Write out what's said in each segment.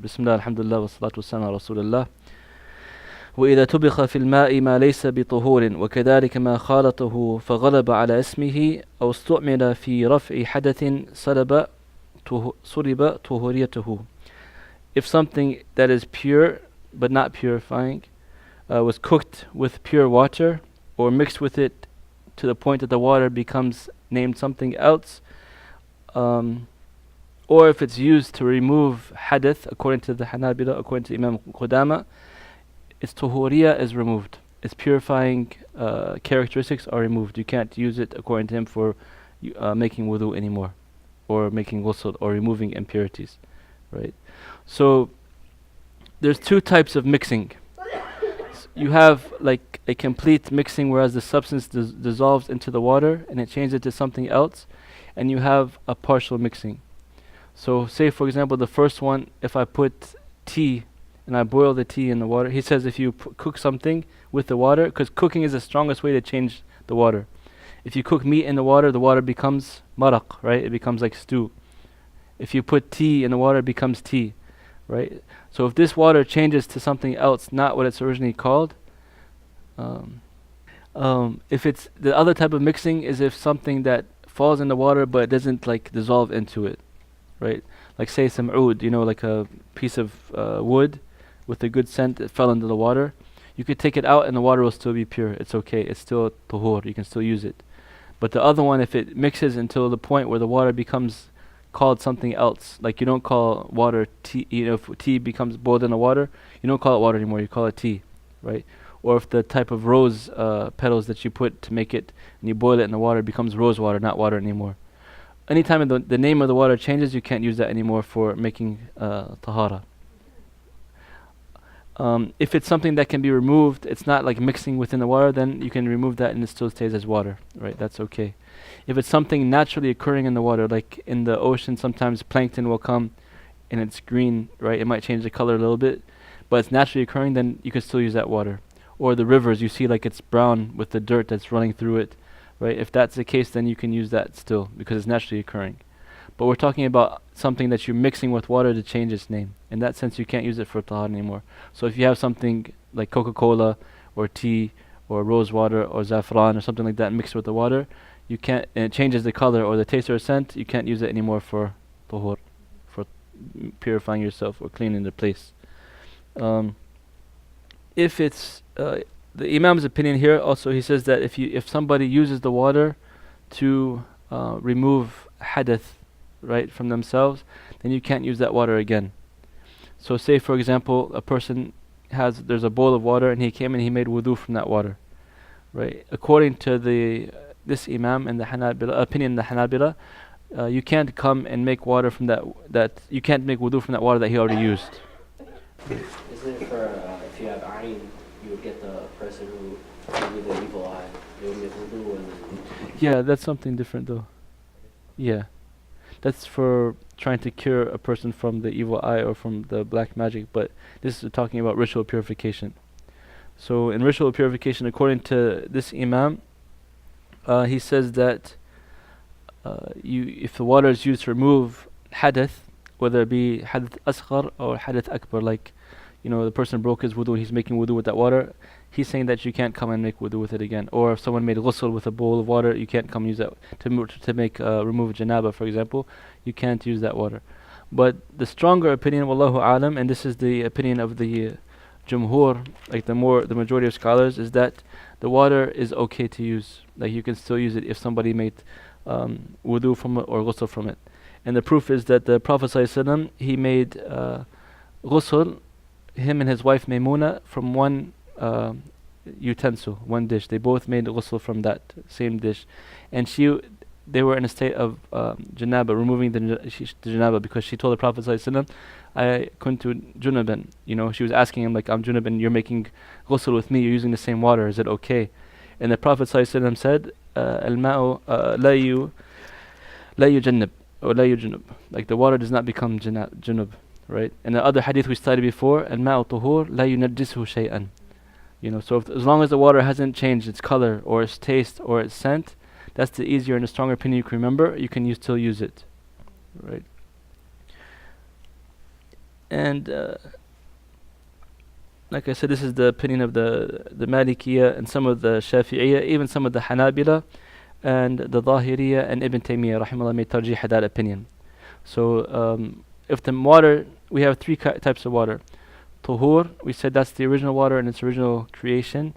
بسم الله الحمد لله والصلاة والسلام على رسول الله. وإذا طبخ في الماء ما ليس بطهور وكذلك ما خالطه فغلب على اسمه أو استعمل في رفع حدث صلب طهوريته. If something that is pure but not purifying was cooked with pure water or mixed with it to the point that the water becomes named something else, or if it's used to remove hadith, according to the Hanabila, according to Imam Qudama, its tuhuriya is removed. Its purifying characteristics are removed. You can't use it, according to him, for making wudu anymore, or making ghusl, or removing impurities. Right? So, there's two types of mixing. You have like a complete mixing, whereas the substance dissolves into the water and it changes it to something else, and you have a partial mixing. So say for example the first one, if I put tea and I boil the tea in the water, he says if you cook something with the water, because cooking is the strongest way to change the water. If you cook meat in the water becomes maraq, right? It becomes like stew. If you put tea in the water, it becomes tea, right? So if this water changes to something else, not what it's originally called, if it's the other type of mixing is if something that falls in the water but it doesn't like dissolve into it. Right, like say some oud, like a piece of wood with a good scent that fell into the water. You could take it out and the water will still be pure. It's okay. It's still tuhur. You can still use it. But the other one, if it mixes until the point where the water becomes called something else, like you don't call water tea. If tea becomes boiled in the water, you don't call it water anymore. You call it tea, right? Or if the type of rose petals that you put to make it and you boil it in the water, it becomes rose water, not water anymore. Anytime the name of the water changes, you can't use that anymore for making tahara. If it's something that can be removed, it's not like mixing within the water, then you can remove that and it still stays as water, right? That's okay. If it's something naturally occurring in the water, like in the ocean, sometimes plankton will come and it's green, right? It might change the color a little bit, but it's naturally occurring, then you can still use that water. Or the rivers, you see like it's brown with the dirt that's running through it. Right? If that's the case, then you can use that still because it's naturally occurring. But we're talking about something that you're mixing with water to change its name. In that sense, you can't use it for tahara anymore. So if you have something like Coca-Cola or tea or rose water or saffron or something like that mixed with the water, you can't, and it changes the color or the taste or scent, you can't use it anymore for tahur, for purifying yourself or cleaning the place. If it's the Imam's opinion here also, he says that if somebody uses the water to remove hadith, right, from themselves, then you can't use that water again. So say for example a person there's a bowl of water and he came and he made wudu from that water, right? According to this Imam and the Hanabila opinion, the Hanabila, you can't come and make water from that you can't make wudu from that water that he already used. Isn't it for if you have ayn, you would get the person who gave you the evil eye, they would make wudu and Yeah, that's something different though. Yeah. That's for trying to cure a person from the evil eye or from the black magic, but this is talking about ritual purification. So in ritual purification, according to this Imam, he says that if the water is used to remove hadith, whether it be hadith asghar or hadith akbar, like the person broke his wudu and he's making wudu with that water, he's saying that you can't come and make wudu with it again. Or if someone made ghusl with a bowl of water, you can't come use that to make remove janaba, for example, you can't use that water. But the stronger opinion, wallahu alam, and this is the opinion of the jumhur, like the majority of scholars, is that the water is okay to use. Like you can still use it if somebody made wudu from it or ghusl from it. And the proof is that the Prophet ﷺ, he made ghusl, him and his wife Maymuna, from one utensil, one dish. They both made ghusl from that same dish. And they were in a state of janaba, removing the janaba, because she told the Prophet ﷺ, I kuntu junuban. She was asking him, like, I'm junub and you're making ghusl with me, you're using the same water, is it okay? And the Prophet ﷺ said, al-ma'u la yujannib, or la yujunub. Like the water does not become junub. Right? And the other hadith we studied before, al-ma'u tuhur la yunajjisuhu shay'an. So as long as the water hasn't changed its color or its taste or its scent, that's the easier and the stronger opinion you can remember, you can still use it. Right? And like I said, this is the opinion of the Malikiya and some of the Shafi'iyya, even some of the Hanabila and the Zahiriyya and Ibn Taymiyyah rahimahullah made tarjih that opinion. So if the water, we have three types of water. Tuhur, we said that's the original water in its original creation,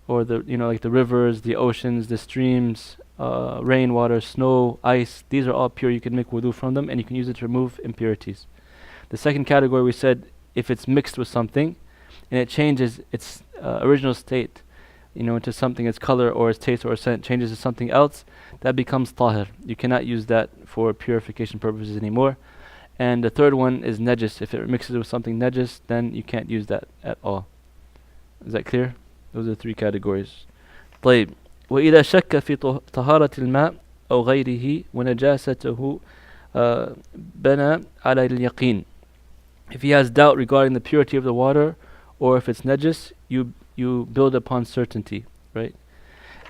or the like the rivers, the oceans, the streams, rainwater, snow, ice. These are all pure. You can make wudu from them, and you can use it to remove impurities. The second category we said if it's mixed with something, and it changes its original state, into something, its color or its taste or scent changes to something else, that becomes tahir. You cannot use that for purification purposes anymore. And the third one is najis. If it mixes with something najis, then you can't use that at all. Is that clear? Those are three categories. طيب. وإذا شك في طهارة الماء أو غيره ونجاسته بنى على اليقين. If he has doubt regarding the purity of the water, or if it's najis, you build upon certainty, right?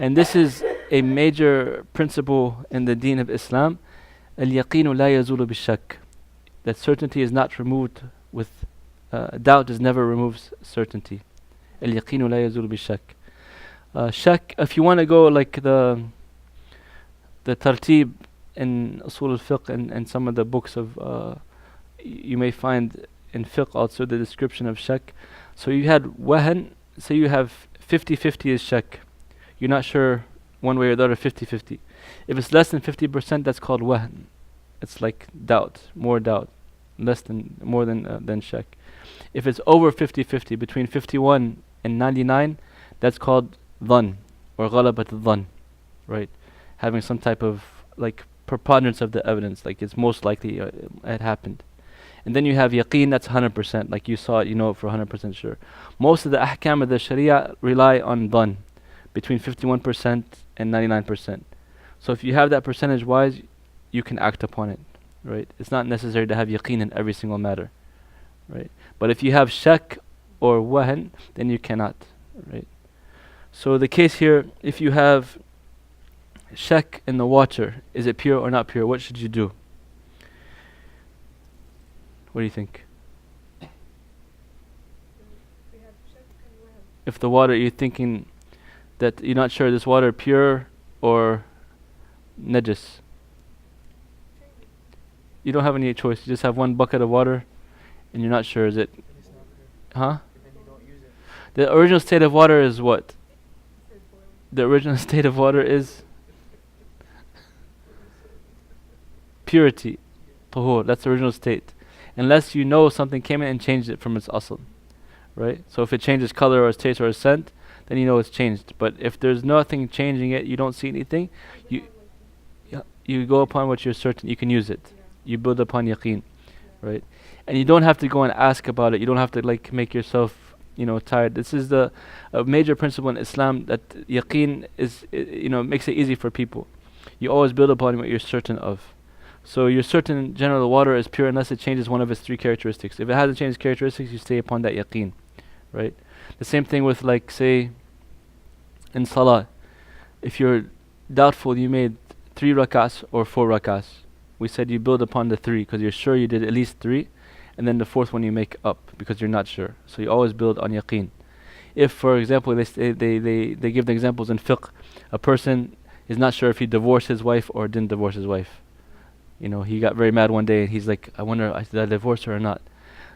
And this is a major principle in the deen of Islam. اليقين لا يزول بالشك. That certainty is not removed with doubt is never removes certainty. اليقين لا يزول بالشك. Shak, if you want to go like the tartib in usul al-fiqh and some of the books of you may find in fiqh also the description of shak. So you had wahan, so you have 50-50 is shak. You're not sure one way or the other, 50-50. If it's less than 50%, that's called wahan. It's like doubt, more doubt, more than shak. If it's over 50-50, between 51 and 99, that's called dhan, or ghalabat dhan, right? Having some type of like preponderance of the evidence, like it's most likely it happened. And then you have yaqeen, that's 100%, like you saw it, you know it for 100% sure. Most of the ahkam of the sharia rely on dhan, between 51% and 99%. So if you have that percentage wise, you can act upon it, right? It's not necessary to have yaqeen in every single matter, right? But if you have shak or wahan, then you cannot, right? So the case here, if you have shak in the water, is it pure or not pure? What should you do? What do you think? If the water, you're thinking that you're not sure this water pure or najis. You don't have any choice. You just have one bucket of water and you're not sure, is it? Huh? The original state of water is what? The original state of water is purity. Tuhur, that's the original state. Unless you know something came in and changed it from its asl, right? So if it changes color or its taste or its scent, then you know it's changed. But if there's nothing changing it, you don't see anything, you go upon what you're certain, you can use it. You build upon yaqeen, right? And you don't have to go and ask about it. You don't have to like make yourself, tired. This is a major principle in Islam, that yaqeen is, makes it easy for people. You always build upon what you're certain of. So you're certain in general the water is pure unless it changes one of its three characteristics. If it hasn't changed characteristics, you stay upon that yaqeen, right? The same thing with, like, say, in salah. If you're doubtful you made 3 rak'ahs or 4 rak'ahs, we said you build upon the 3 because you're sure you did at least 3, and then the 4th one you make up because you're not sure. So you always build on yaqeen. If, for example, they give the examples in fiqh, a person is not sure if he divorced his wife or didn't divorce his wife. He got very mad one day and he's like, I wonder, did I divorce her or not?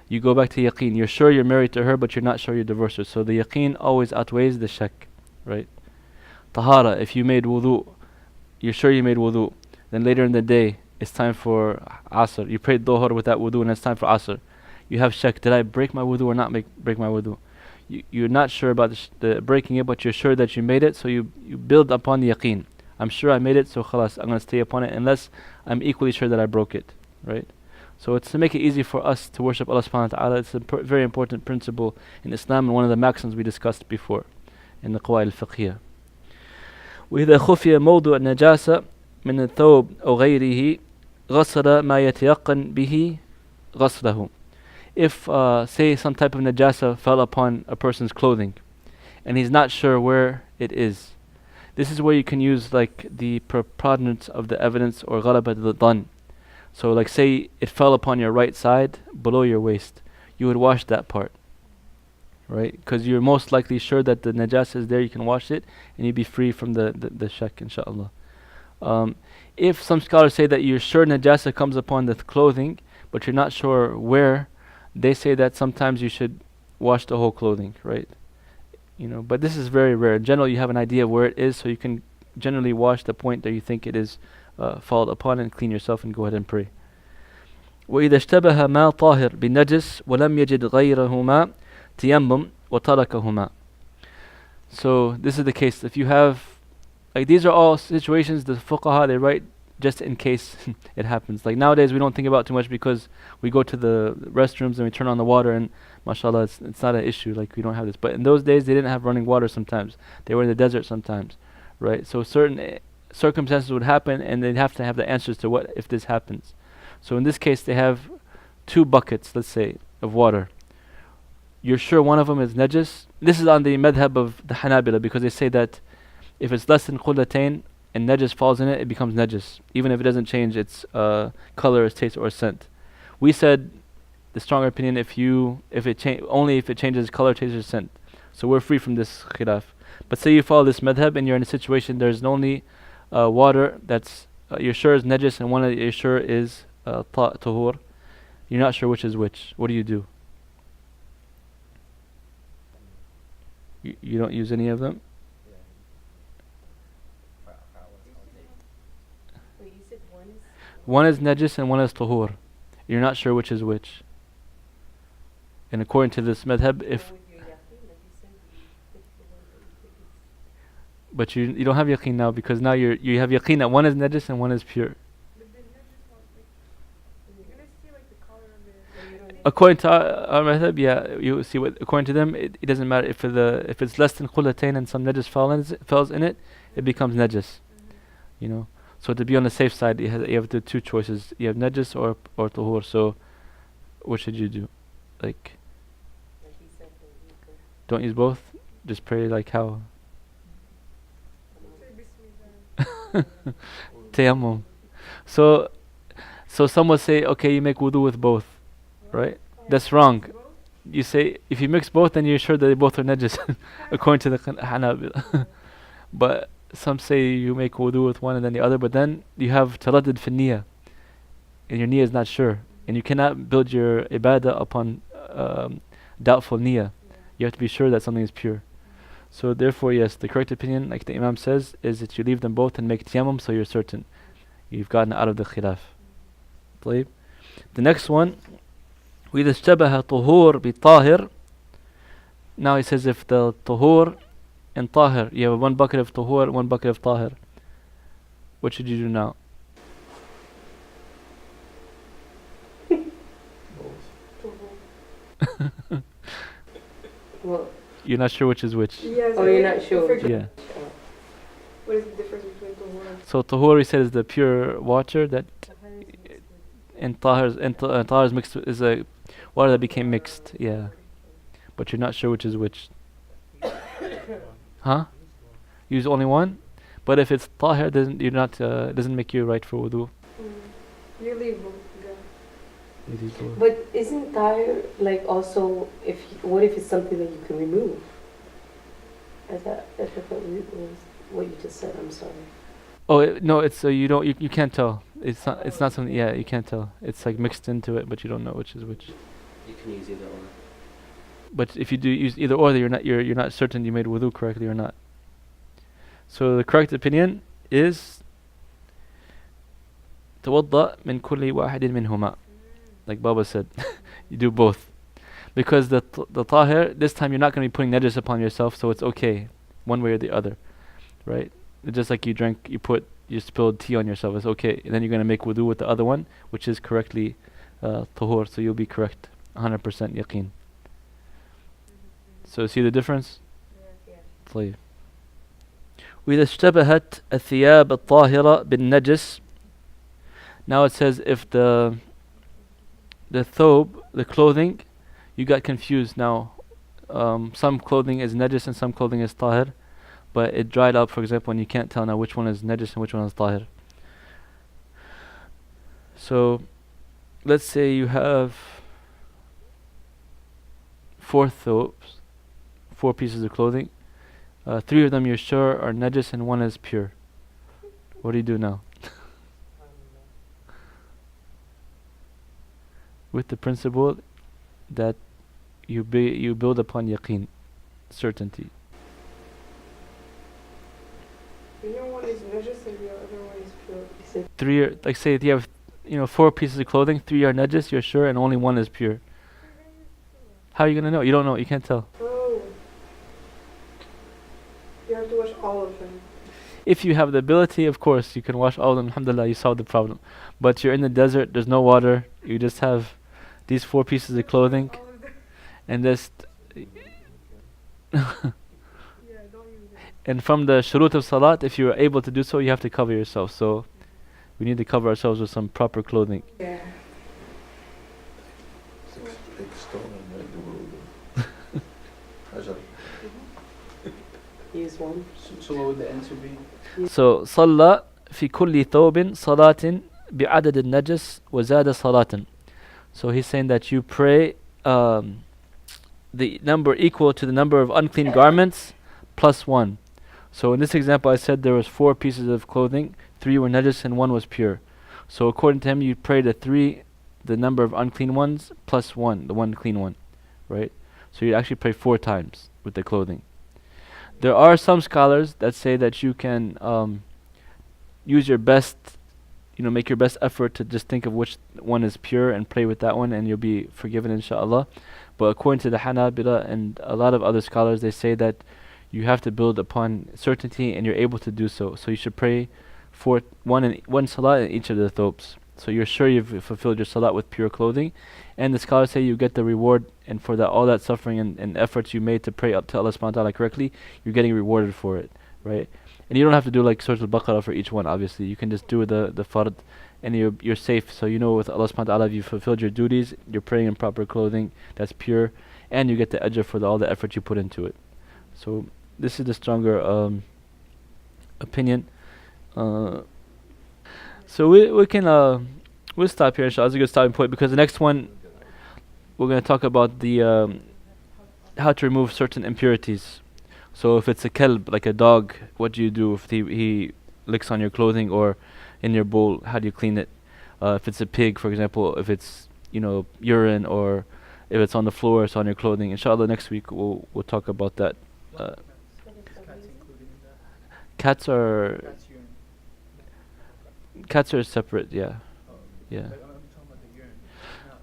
You go back to yaqeen. You're sure you're married to her, but you're not sure you divorced her. So the yaqeen always outweighs the shak, right? Tahara, if you made wudu, you're sure you made wudu. Then later in the day, it's time for asr. You prayed dhuhr with that wudu and it's time for asr. You have shak, did I break my wudu or not break my wudu? You're not sure about the breaking it, but you're sure that you made it, so you build upon the yaqeen. I'm sure I made it, so khalas, I'm going to stay upon it unless I'm equally sure that I broke it, right? So it's to make it easy for us to worship Allah subhanahu wa ta'ala. It's a very important principle in Islam and one of the maxims we discussed before in the qawaid al-fiqhiyah. وإذا خفي موضوع النجاسة من الثوب أو غيره غسل ما يتيقن به غسله. If, say, some type of najasa fell upon a person's clothing and he's not sure where it is, this is where you can use like the preponderance of the evidence, or ghalabat al-dhan. So like, say it fell upon your right side below your waist. you would wash that part, right? Because you're most likely sure that the najasa is there, you can wash it, and you'd be free from the shak, inshallah. Um, if some scholars say that you're sure najasa comes upon the clothing, but you're not sure where, they say that sometimes you should wash the whole clothing, right? But this is very rare. In general, you have an idea of where it is, so you can generally wash the point that you think it is followed upon and clean yourself and go ahead and pray. وإذا اشتبه ما طاهر بالنجس ولم يجد غيرهما تيمم وتركهما. So this is the case. If you have, like, these are all situations the fuqaha they write just in case it happens. Like nowadays we don't think about too much because we go to the restrooms and we turn on the water and mashallah it's not an issue, like we don't have this. But in those days they didn't have running water sometimes. They were in the desert sometimes, right? So certain circumstances would happen and they'd have to have the answers to what if this happens. So in this case they have 2 buckets, let's say, of water. You're sure one of them is najis. This is on the madhab of the Hanabila because they say that if it's less than qullatain and najis falls in it, it becomes najis, even if it doesn't change its color, its taste, or scent. We said the stronger opinion only if it changes color, taste, or scent. So we're free from this khilaf. But say you follow this madhab and you're in a situation there's only water that's you're sure is najis and one that you're sure is tahur. You're not sure which is which. What do you do? You don't use any of them? Wait, you said one is? One is najis and one is tahur. You're not sure which is which. And according to this madhab, if With your yaqeen, like you said, you pick the one that you think is. but you don't have yaqeen now because now you have yaqeen that one is najis and one is pure. But the najis one, like, you're gonna see like the color of it. So you don't need According to our madhab, yeah, you see what according to them it doesn't matter if it's less than qullatain and some najis falls in it, it becomes najis. So to be on the safe side, you have the 2 choices. You have najis or tahur. So what should you do? Like, like he said, don't use the don't use both. Just pray like how Say bismillah. tayammum. So some would say, okay, you make wudu with both, right? That's wrong. You say if you mix both, then you're sure that they both are najis, according to the Hanabila. But some say you make wudu with one and then the other, but then you have taraddud fi niyyah, and your niyyah is not sure, and you cannot build your ibadah upon doubtful niyyah. You have to be sure that something is pure. So therefore, yes, the correct opinion, like the Imam says, is that you leave them both and make tayammum, so you're certain you've gotten out of the khilaf. طيب. The next one, وإذا اشتبه طهور بطاهر. Now he says if the طهور and طاهر, you have 1 bucket of طهور, 1 bucket of طاهر, what should you do now? well, You're not sure which is which. Yes. Oh, you're not sure. Yeah. What is the difference between the one? So طهور he said is the pure water that and طاهر is mixed is a water that became mixed. Yeah. But you're not sure which is which. Huh? Use only one? But if it's طاهر, doesn't make you right for wudu. You leave both. Go. but isn't tire like also what if it's something that you can remove? I thought it was what you just said. I'm sorry. Oh no, it's you can't tell. It's not something. Yeah, you can't tell. It's like mixed into it, but you don't know which is which. You can use either or. But if you do use either or, you're not certain you made wudu correctly or not. So the correct opinion is توضأ من كل واحد منهما. Like Baba said, you do both, because the tahir this time you're not going to be putting najis upon yourself, so it's okay, one way or the other, right? It's just like you spilled tea on yourself, it's okay. And then you're going to make wudu with the other one, which is correctly tahur, so you'll be correct, 100% yaqeen. So see the difference? Yeah. طيب. وإذا اشتبهت الثياب الطاهرة بالنجس. Now it says if the thobe, the clothing, you got confused now. Some clothing is najis and some clothing is tahir, but it dried up, for example, and you can't tell now which one is najis and which one is tahir. So let's say you have four thobes, four pieces of clothing. Three of them you're sure are najis and one is pure. What do you do now? With the principle that you build upon yaqeen, certainty. You know one is najis and the other one is pure. Is it Three are, like say if you have, four pieces of clothing, three are najis, you're sure, and only one is pure. How are you gonna know? You don't know. You can't tell. Oh. You have to wash all of them. If you have the ability, of course, you can wash all of them. Alhamdulillah, you solved the problem. But you're in the desert. There's no water. You just have these four pieces of clothing, All of them. and just Yeah, don't use it. and from the shurut of salat, if you are able to do so, you have to cover yourself. So we need to cover ourselves with some proper clothing. Yeah. Big stone and make the world. Hajar. use one? So what would the answer be? So صلى في كل ثوب صلاة بعدد النجس وزاد صلاة. So he's saying that you pray the number equal to the number of unclean garments plus one. So in this example I said there was four pieces of clothing, three were najis and one was pure. So according to him you pray the number of unclean ones plus one, the one clean one, right? So you actually pray four times with the clothing. There are some scholars that say that you can use your best, make your best effort to just think of which one is pure and pray with that one and you'll be forgiven inshaAllah. But according to the Hanabila and a lot of other scholars, they say that you have to build upon certainty and you're able to do so. So you should pray for one salat in each of the thobes. So you're sure you've fulfilled your salat with pure clothing. And the scholars say you get the reward, and for that all that suffering and efforts you made to pray up to Allah subhanahu wa ta'ala correctly, you're getting rewarded for it, right? And you don't have to do like Surah Al-Baqarah for each one, obviously. You can just do the fard, and you're safe. So you know with Allah subhanahu wa ta'ala, if you fulfilled your duties, you're praying in proper clothing that's pure, and you get the ajr for all the effort you put into it. So this is the stronger opinion. So we can we'll stop here inshallah. It's a good stopping point because the next one we're going to talk about the how to remove certain impurities. So if it's a kelb, like a dog, what do you do if he licks on your clothing or in your bowl? How do you clean it? If it's a pig, for example, if it's urine or if it's on the floor, it's on your clothing. Inshallah, next week we'll talk about that. Cats are separate, yeah. Yeah.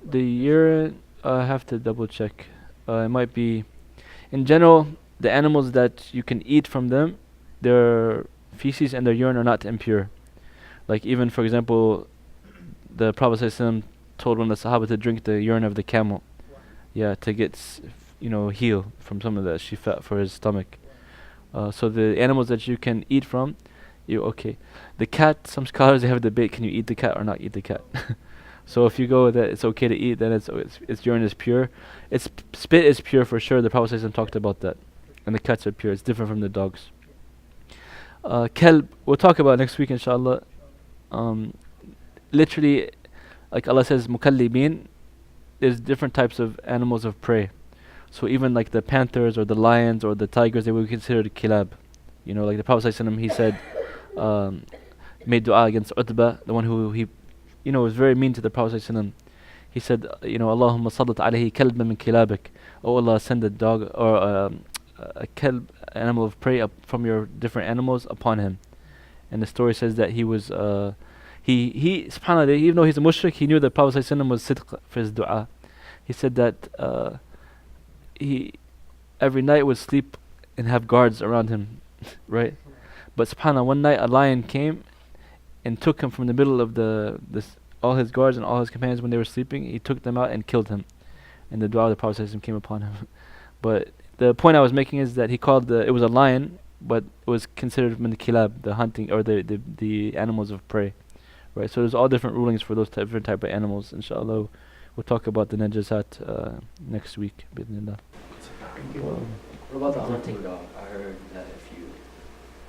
The urine, I have to double check. It might be, in general, the animals that you can eat from them, their feces and their urine are not impure. Like even, for example, the Prophet ﷺ told one of the Sahaba to drink the urine of the camel. Yeah, to get, heal from some of the shifa for his stomach. So the animals that you can eat from, you're okay. The cat, some scholars they have a debate, can you eat the cat or not eat the cat? So if you go that it's okay to eat, then its urine is pure. Its spit is pure for sure. The Prophet ﷺ talked about that. And the cats are pure. It's different from the dogs. Kelb, we'll talk about next week inshallah. Literally, like Allah says, mukallibin, there's different types of animals of prey. So even like the panthers or the lions or the tigers, they would be considered kilab. Like the Prophet ﷺ, he said, made dua against Utbah, the one who he was very mean to the Prophet ﷺ. He said, Allahumma sallat alayhi kalban min kilabik. Oh Allah, send a dog or a kelb, animal of prey from your different animals upon him. And the story says that he was, he subhanAllah, even though he's a mushrik, he knew that Prophet ﷺ was sidq for his dua. He said that he every night would sleep and have guards around him, right? But subhanAllah, one night a lion came and took him from the middle of all his guards and all his companions when they were sleeping. He took them out and killed him, and the dua of the Prophet ﷺ came upon him. But the point I was making is that he called it was a lion, but it was considered min kilab, the hunting or the animals of prey, right? So there's all different rulings for those different type of animals. Inshallah, we'll talk about the najasat next week. Bismillah. What about the hunting dog? I heard that if you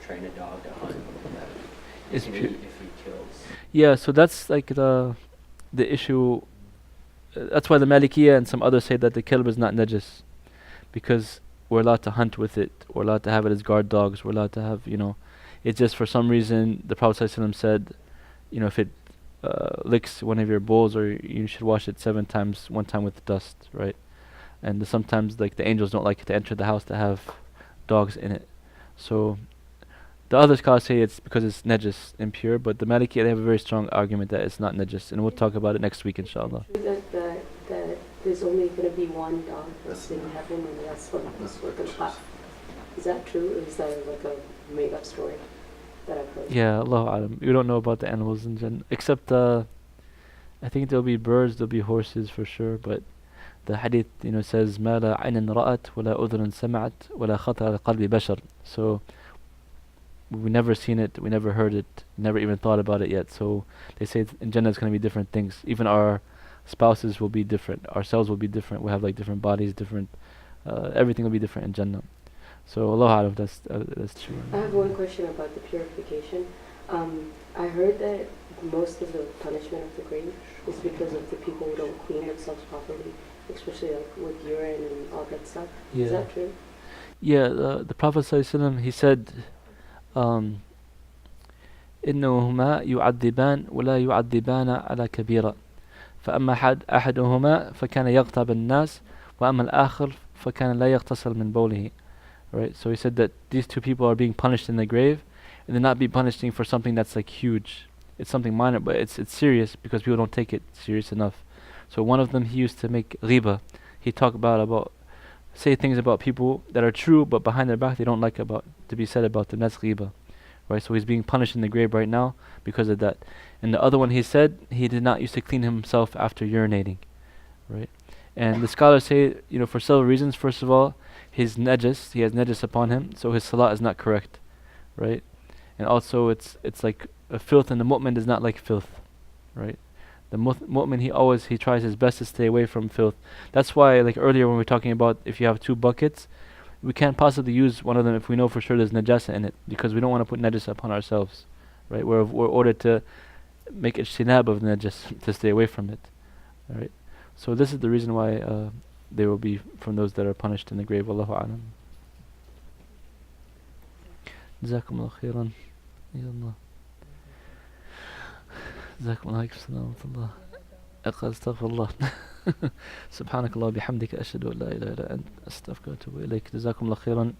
train a dog to hunt, that It's if pure. he kills. Yeah, so that's like the issue. That's why the Malikiya and some others say that the kelb is not najis. because we're allowed to hunt with it, we're allowed to have it as guard dogs, we're allowed to have, it's just for some reason the Prophet ﷺ said, if it licks one of your bowls, or you should wash it 7 times, one time with dust, right? And sometimes like the angels don't like to enter the house to have dogs in it. So the other scholars say it's because it's najis, impure, but the Maliki, they have a very strong argument that it's not najis, and we'll talk about it next week inshallah. True that there's only going to be one dog that's in heaven and the rest one is going to clap. Is that true, or is that like a made-up story that I've heard? Yeah, Allahu Alam. We don't know about the animals in Jannah, except I think there'll be birds, there'll be horses for sure, but the hadith, says ما لا عين رأت ولا أذن سمعت ولا خطر على قلب بشر. So we never seen it, we never heard it, never even thought about it yet. So they say in Jannah it's going to be different things. Even our spouses will be different, ourselves will be different. We'll have like different bodies, different. Everything will be different in Jannah. So Allah Alam, that's true. I have one question about the purification. I heard that most of the punishment of the grave is because of the people who don't clean themselves properly, especially like with urine and all that stuff. Yeah. Is that true? Yeah, the Prophet ﷺ, he said, إنهما يعذبان ولا يعذبان على كبيرة فأما أحدهما فكان يغتاب الناس وأما الآخر فكان لا يغتسل من بوله. Right, so he said that these two people are being punished in the grave, and they're not being punishing for something that's like huge. It's something minor, but it's serious because people don't take it serious enough. So one of them, he used to make ghiba. He talked about say things about people that are true, but behind their back they don't like about to be said about them. That's ghiba. Right, so he's being punished in the grave right now because of that. And the other one, he said he did not used to clean himself after urinating. Right, and the scholars say, for several reasons. First of all, he has najis upon him, so his salah is not correct, right? And also it's like a filth, and the mu'min is not like filth, right? The mu'min, he tries his best to stay away from filth. That's why, like earlier when we were talking about if you have 2 buckets, we can't possibly use one of them if we know for sure there's najasa in it, because we don't want to put najasa upon ourselves, right? We're ordered to make ijtinab of najas, to stay away from it, alright? So this is the reason why they will be from those that are punished in the grave. Wallahu a'lam. جزاكم الله خيرا. يا الله. جزاكم الله خيرا ورحمة الله. استغفر الله. سبحانك الله وبحمدك أشهد أن لا إله إلا أنت أستغفرك وأتوب إليك. جزاكم الله خيرا.